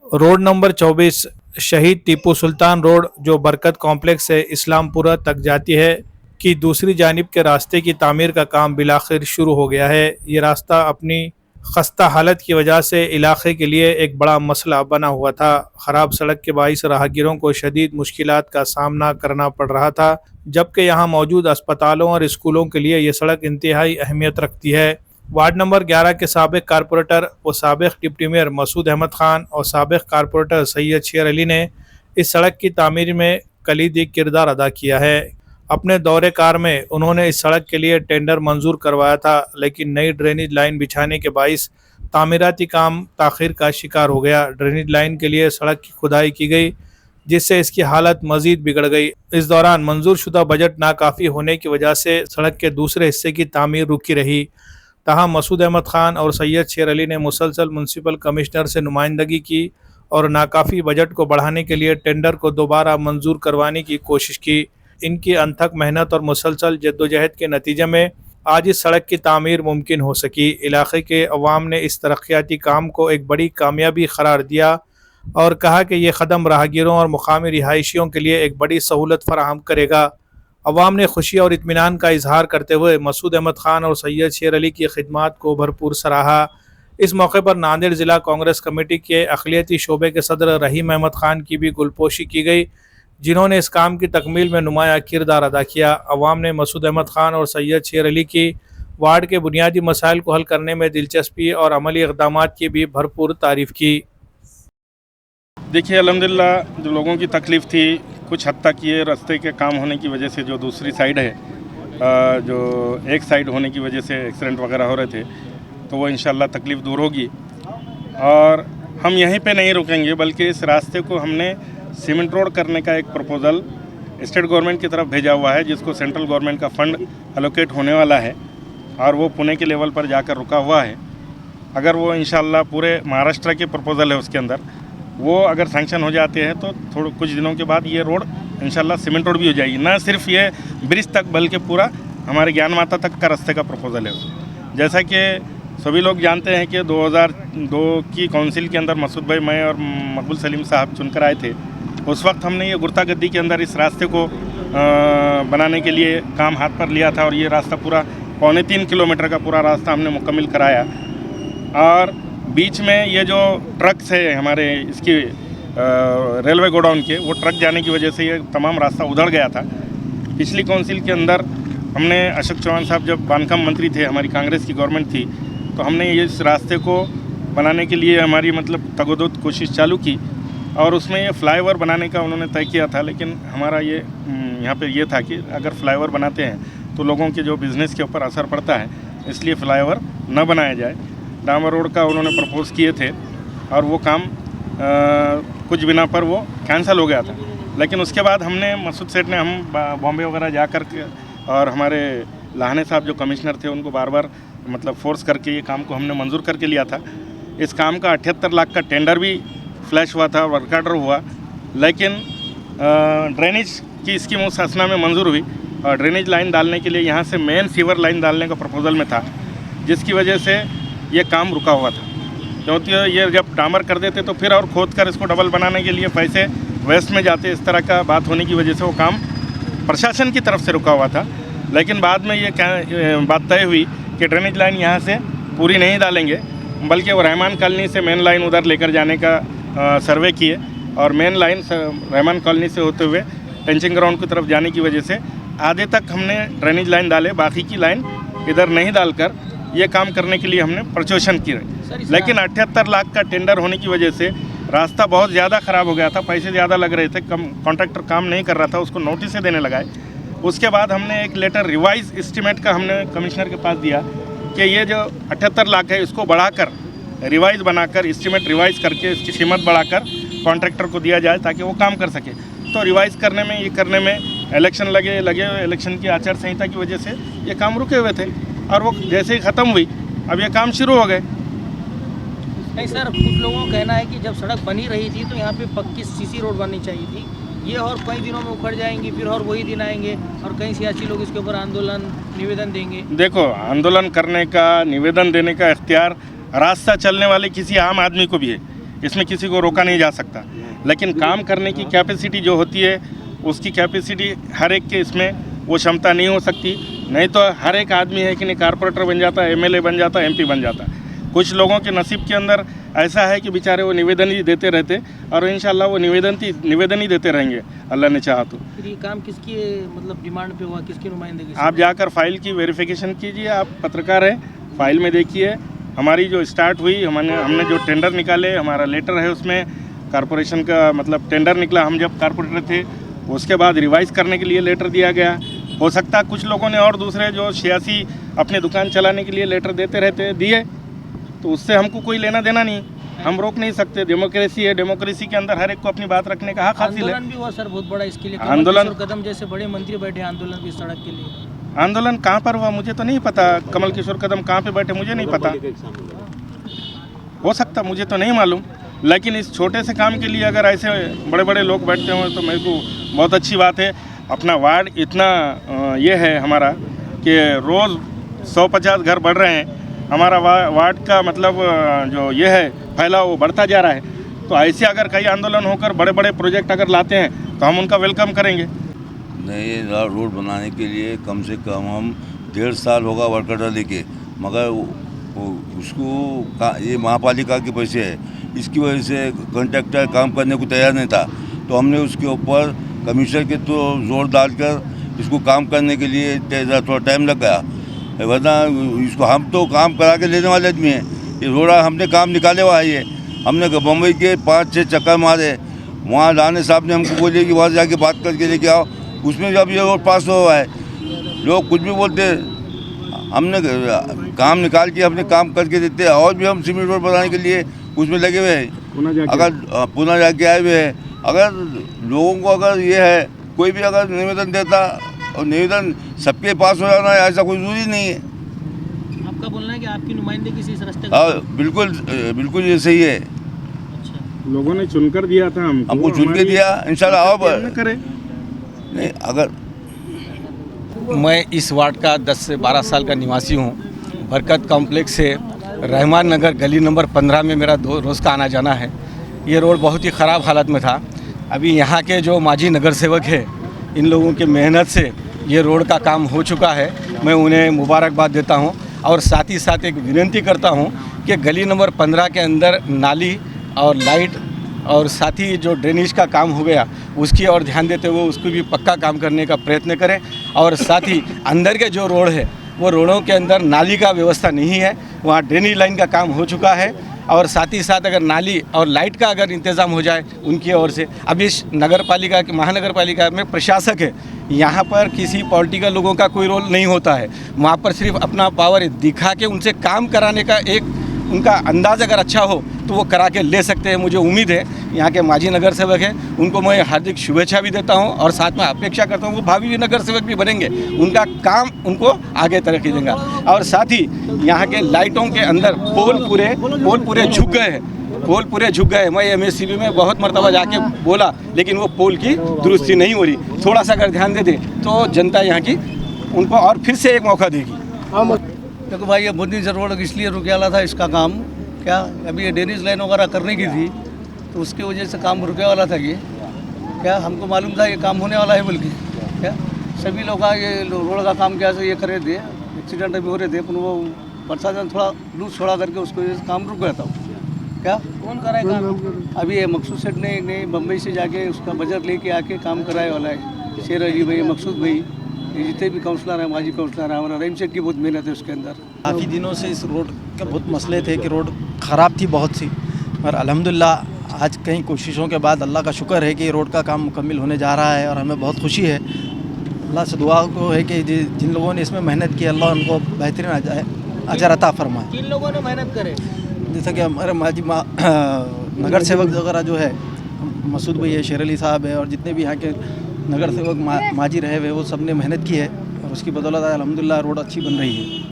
Road number 24 शहीद Tipu Sultan road जो बरकत कॉम्प्लेक्स से इस्लामपुरा तक जाती है कि दूसरी जानिब के रास्ते की तामीर का काम बिलाखिर शुरू हो गया है। ये रास्ता अपनी खस्ता हालत की वजह से इलाके के लिए एक बड़ा मसला बना हुआ था। ख़राब सड़क के बाइस राहगीरों को शदीद मुश्किलात का सामना करना पड़ रहा था, जबकि यहाँ मौजूद अस्पतालों और स्कूलों के लिए ये सड़क इंतहाई अहमियत रखती है। वार्ड नंबर 11 के साबिक कारपोरेटर व साबिक डिप्टी मेयर मसूद अहमद खान और साबिक कारपोरेटर सैयद शेर अली ने इस सड़क की तामीर में कलीदी किरदार अदा किया है। अपने दौरे कार में उन्होंने इस सड़क के लिए टेंडर मंजूर करवाया था, लेकिन नई ड्रेनेज लाइन बिछाने के बाइस तामीराती काम ताखिर का शिकार हो गया। ड्रेनेज लाइन के लिए सड़क की खुदाई की गई, जिससे इसकी हालत मजीद बिगड़ गई। इस दौरान मंजूर शुदा बजट नाकाफ़ी होने की वजह से सड़क के दूसरे हिस्से की तामीर रुकी रही। तहाँ मसूद अहमद खान और सैयद शेर अली ने मुसलसल म्यूनसिपल कमिश्नर से नुमाइंदगी की और नाकाफ़ी बजट को बढ़ाने के लिए टेंडर को दोबारा मंजूर करवाने की कोशिश की। इनकी अनथक मेहनत और मुसलसल जद्दोजहद के नतीजे में आज इस सड़क की तामीर मुमकिन हो सकी। इलाके के अवाम ने इस तरक्याती काम को एक बड़ी कामयाबी करार दिया और कहा कि यह कदम राहगीरों और मुकामी रिहायशियों के लिए एक बड़ी सहूलत फराहम करेगा। अवाम ने खुशी और इत्मीनान का इजहार करते हुए मसूद अहमद खान और सैयद शेर अली की खिदमात को भरपूर सराहा। इस मौके पर नांदेड़ ज़िला कांग्रेस कमेटी के अक़लियती शोबे के सदर रहीम अहमद खान की भी गुलपोशी की गई, जिन्होंने इस काम की तकमील में नुमाया किरदार अदा किया। अवाम ने मसूद अहमद खान और सैयद शेर अली की वार्ड के बुनियादी मसाइल को हल करने में दिलचस्पी और अमली इक़दाम की भी भरपूर तारीफ़ की। देखिए, अल्हम्दुलिल्लाह जो लोगों की तकलीफ़ थी कुछ हद तक ये रास्ते के काम होने की वजह से, जो दूसरी साइड है, जो एक साइड होने की वजह से एक्सीडेंट वगैरह हो रहे थे, तो वो इंशाल्लाह तकलीफ़ दूर होगी। और हम यहीं पे नहीं रुकेंगे, बल्कि इस रास्ते को हमने सीमेंट रोड करने का एक प्रपोज़ल स्टेट गवर्नमेंट की तरफ भेजा हुआ है, जिसको सेंट्रल गवर्नमेंट का फ़ंड एलोकेट होने वाला है और वो पुणे के लेवल पर जाकर रुका हुआ है। अगर वो इंशाल्लाह पूरे महाराष्ट्र के प्रपोज़ल है, उसके अंदर वो अगर सैंक्शन हो जाते हैं तो थोड़े कुछ दिनों के बाद ये रोड इंशाल्लाह सीमेंट रोड भी हो जाएगी। ना सिर्फ ये ब्रिज तक, बल्कि पूरा हमारे ज्ञान माता तक का रास्ते का प्रपोज़ल है। जैसा कि सभी लोग जानते हैं कि 2002 की काउंसिल के अंदर मसूद भाई, मैं और मकबूल सलीम साहब चुनकर आए थे। उस वक्त हमने ये गुर्तागद्दी के अंदर इस रास्ते को बनाने के लिए काम हाथ पर लिया था और ये रास्ता पूरा 3.25 किलोमीटर का पूरा रास्ता हमने मुकम्मल कराया। और बीच में ये जो ट्रक्स है हमारे इसकी रेलवे गोडाउन के, वो ट्रक जाने की वजह से ये तमाम रास्ता उधड़ गया था। पिछली काउंसिल के अंदर हमने अशोक चौहान साहब जब बांधकाम मंत्री थे, हमारी कांग्रेस की गवर्नमेंट थी, तो हमने ये इस रास्ते को बनाने के लिए हमारी तगोदोत कोशिश चालू की और उसमें ये फ्लाईओवर बनाने का उन्होंने तय किया था। लेकिन हमारा ये यहाँ पे ये था कि अगर फ्लाईओवर बनाते हैं तो लोगों के जो बिज़नेस के ऊपर असर पड़ता है, इसलिए फ्लाईओवर न बनाया जाए। डामर रोड का उन्होंने प्रपोज़ किए थे और वो काम कुछ बिना पर वो कैंसिल हो गया था। लेकिन उसके बाद हमने मसूद सेठ ने, हम बॉम्बे वगैरह जाकर के और हमारे लाहने साहब जो कमिश्नर थे, उनको बार बार फोर्स करके ये काम को हमने मंजूर करके लिया था। इस काम का 78 लाख का टेंडर भी फ्लैश हुआ था, वर्क ऑर्डर हुआ, लेकिन ड्रेनेज की स्कीम उस असना में मंजूर हुई और ड्रेनेज लाइन डालने के लिए यहाँ से मेन सीवर लाइन डालने का प्रपोजल में था, जिसकी वजह से ये काम रुका हुआ था। क्योंकि ये जब डामर कर देते तो फिर और खोद कर इसको डबल बनाने के लिए पैसे वेस्ट में जाते, इस तरह का बात होने की वजह से वो काम प्रशासन की तरफ से रुका हुआ था। लेकिन बाद में ये बात तय हुई कि ड्रेनेज लाइन यहाँ से पूरी नहीं डालेंगे, बल्कि वो रहमान कॉलोनी से मेन लाइन उधर लेकर जाने का सर्वे किए और मेन लाइन रहमान कॉलोनी से होते हुए टेंचिंग ग्राउंड की तरफ जाने की वजह से आधे तक हमने ड्रेनेज लाइन डाले, बाकी की लाइन इधर नहीं डालकर ये काम करने के लिए हमने प्रचोषण किए। लेकिन 78 लाख का टेंडर होने की वजह से रास्ता बहुत ज़्यादा ख़राब हो गया था, पैसे ज़्यादा लग रहे थे, कॉन्ट्रैक्टर काम नहीं कर रहा था, उसको नोटिस देने लगाए। उसके बाद हमने एक लेटर रिवाइज एस्टीमेट का हमने कमिश्नर के पास दिया कि ये जो 78 लाख है इसको बढ़ाकर रिवाइज बनाकर एस्टीमेट रिवाइज करके इसकी कीमत बढ़ाकर कॉन्ट्रैक्टर को दिया जाए ताकि वो काम कर सके। तो रिवाइज करने में, ये करने में इलेक्शन लगे इलेक्शन की आचार संहिता की वजह से ये काम रुके हुए थे और वो जैसे ही ख़त्म हुई अब ये काम शुरू हो गए। नहीं सर, कुछ लोगों का कहना है कि जब सड़क बनी रही थी तो यहाँ पे पक्की सीसी रोड बननी चाहिए थी, ये और कई दिनों में उखड़ जाएंगी, फिर और वही दिन आएंगे और कई सियासी लोग इसके ऊपर आंदोलन निवेदन देंगे। देखो, आंदोलन करने का, निवेदन देने का इख्तियार रास्ता चलने वाले किसी आम आदमी को भी है। इसमें किसी को रोका नहीं जा सकता, लेकिन काम करने की कैपेसिटी जो होती है उसकी कैपेसिटी हर एक के इसमें वो क्षमता नहीं हो सकती। नहीं तो हर एक आदमी है कि नहीं कारपोरेटर बन जाता है, एमएलए बन जाता है, एमपी बन जाता है। कुछ लोगों के नसीब के अंदर ऐसा है कि बेचारे वो निवेदन ही देते रहते और इंशाल्लाह वो निवेदन ही देते रहेंगे, अल्लाह ने चाहा तो। फिर ये काम किसकी मतलब डिमांड पे हुआ, किसकी नुमाइंदगी से? आप जाकर फाइल की वेरिफिकेशन कीजिए, आप पत्रकार हैं, फाइल में देखिए हमारी जो स्टार्ट हुई, हमने जो टेंडर निकाले, हमारा लेटर है उसमें कारपोरेशन का मतलब टेंडर निकला, हम जब कारपोरेटर थे उसके बाद रिवाइज़ करने के लिए लेटर दिया गया। हो सकता है कुछ लोगों ने और दूसरे जो 86 अपनी दुकान चलाने के लिए लेटर देते रहते दिए, तो उससे हमको कोई लेना देना नहीं, हम रोक नहीं सकते। डेमोक्रेसी है, डेमोक्रेसी के अंदर हर एक को अपनी बात रखने का हक हासिल है। आंदोलन भी हुआ सर बहुत बड़ा इसके लिए, आंदोलन कदम जैसे बड़े मंत्री बैठे आंदोलन की सड़क के लिए। आंदोलन कहाँ पर हुआ मुझे तो नहीं पता, कमल किशोर कदम कहाँ पे बैठे मुझे नहीं पता, हो सकता मुझे तो नहीं मालूम। लेकिन इस छोटे से काम के लिए अगर ऐसे बड़े बड़े लोग बैठते हों तो मेरे को बहुत अच्छी बात है। अपना वार्ड इतना ये है हमारा कि रोज़ 150 घर बढ़ रहे हैं, हमारा वार्ड का मतलब जो ये है फैलाव वो बढ़ता जा रहा है। तो ऐसे अगर कई आंदोलन होकर बड़े बड़े प्रोजेक्ट अगर लाते हैं तो हम उनका वेलकम करेंगे। नए रोड बनाने के लिए कम से कम हम 1.5 साल होगा वर्कर डाले के, मगर उसको ये महापालिका के पैसे है, इसकी वजह से कॉन्ट्रैक्टर काम करने को तैयार नहीं था। तो हमने उसके ऊपर कमिश्नर के तो जोर डालकर इसको काम करने के लिए थोड़ा टाइम लग गया, वरना इसको हम तो काम करा के लेने वाले आदमी हैं। ये रोड़ा हमने काम निकाले हुआ है, ये हमने बम्बई के 5-6 चक्कर मारे, वहाँ लाने साहब ने हमको बोले कि वहाँ जाके बात करके लेके आओ, उसमें जब ये रोड पास हुआ है लोग कुछ भी बोलते, हमने काम निकाल के अपने काम करके देते हैं। और भी हम सीमेंट रोड बनाने के लिए उसमें लगे हुए हैं, अगर पुनः जाके आए हुए हैं। अगर लोगों को अगर ये है कोई भी अगर निवेदन देता और निवेदन सबके पास हो जाना ऐसा कोई जरूरी नहीं है। आपका बोलना है कि आपकी नुमाइंदगी से इस रास्ते बिल्कुल ये सही है। अच्छा, लोगों ने चुनकर दिया था हमको चुन के दिया, इंशाल्लाह अब करें नहीं। अगर मैं इस वार्ड का 10 से 12 साल का निवासी हूँ। बरकत कॉम्प्लेक्स से रहमान नगर गली नंबर 15 में मेरा रोज़ का आना जाना है। ये रोड बहुत ही ख़राब हालत में था। अभी यहाँ के जो माजी नगर सेवक है, इन लोगों की मेहनत से ये रोड का काम हो चुका है, मैं उन्हें मुबारकबाद देता हूँ। और साथ ही साथ एक विनती करता हूँ कि गली नंबर 15 के अंदर नाली और लाइट और साथ ही जो ड्रेनेज का काम हो गया उसकी ओर ध्यान देते हुए उसको भी पक्का काम करने का प्रयत्न करें। और साथ ही अंदर के जो रोड है वो रोडों के अंदर नाली का व्यवस्था नहीं है, वहाँ ड्रेनेज लाइन का काम हो चुका है। और साथ ही साथ अगर नाली और लाइट का अगर इंतज़ाम हो जाए उनकी ओर से। अभी इस नगर पालिका की महानगर पालिका में प्रशासक है, यहाँ पर किसी पॉलिटिकल लोगों का कोई रोल नहीं होता है, वहाँ पर सिर्फ अपना पावर दिखा के उनसे काम कराने का एक उनका अंदाज़ अगर अच्छा हो तो वो करा के ले सकते हैं। मुझे उम्मीद है यहाँ के माजी नगर सेवक हैं, उनको मैं हार्दिक शुभेच्छा भी देता हूँ और साथ में अपेक्षा करता हूँ वो भावी नगर सेवक भी बनेंगे, उनका काम उनको आगे तरक्की देगा। और साथ ही यहाँ के लाइटों के अंदर पोल पूरे झुक गए हैं, पोल पूरे झुक गए। मैं एमएससीबी में बहुत मरतबा जाके बोला, लेकिन वो पोल की दुरुस्ती नहीं हो रही। थोड़ा सा अगर ध्यान दे दे तो जनता यहाँ की उनको और फिर से एक मौका देगी। देखो भाई, ये बहुत दिन से रोड इसलिए रुक गया था इसका काम, क्या अभी ये ड्रेनेज लाइन वगैरह करने की थी तो उसकी वजह से काम रुके वाला था। ये क्या हमको मालूम था ये काम होने वाला है, बल्कि क्या सभी लोग ये रोड का काम क्या ये कर रहे थे, एक्सीडेंट भी हो रहे थे, पर वो प्रशासन थोड़ा लूज छोड़ा करके उसको काम रुक गया था। क्या कौन कराएगा? अभी ये मकसूद सेठ ने बम्बई से जाके उसका बजट लेके आके काम कराए वाला है। शेर अली भाई, मकसूद भाई, जितने भी काउंसलर हैं, माजी काउंसलर हैं, हमारा रहीम शेख की बहुत मेहनत है उसके अंदर। काफ़ी दिनों से इस रोड के बहुत मसले थे कि रोड ख़राब थी बहुत सी, और अल्हम्दुलिल्लाह आज कई कोशिशों के बाद अल्लाह का शुक्र है कि रोड का काम मुकम्मल होने जा रहा है और हमें बहुत खुशी है। अल्लाह से दुआ को है कि जिन लोगों ने इसमें मेहनत की अल्लाह उनको बेहतरीन अजर अता फरमाए। किन लोगों ने मेहनत करे? जैसा कि हमारे माजी नगर सेवक वगैरह जो है, मसूद भाई है, शेर अली साहब है, और जितने भी यहाँ के नगर सेवक माजी रहे हुए वो सब ने मेहनत की है और उसकी बदौलत अल्हम्दुलिल्लाह रोड अच्छी बन रही है।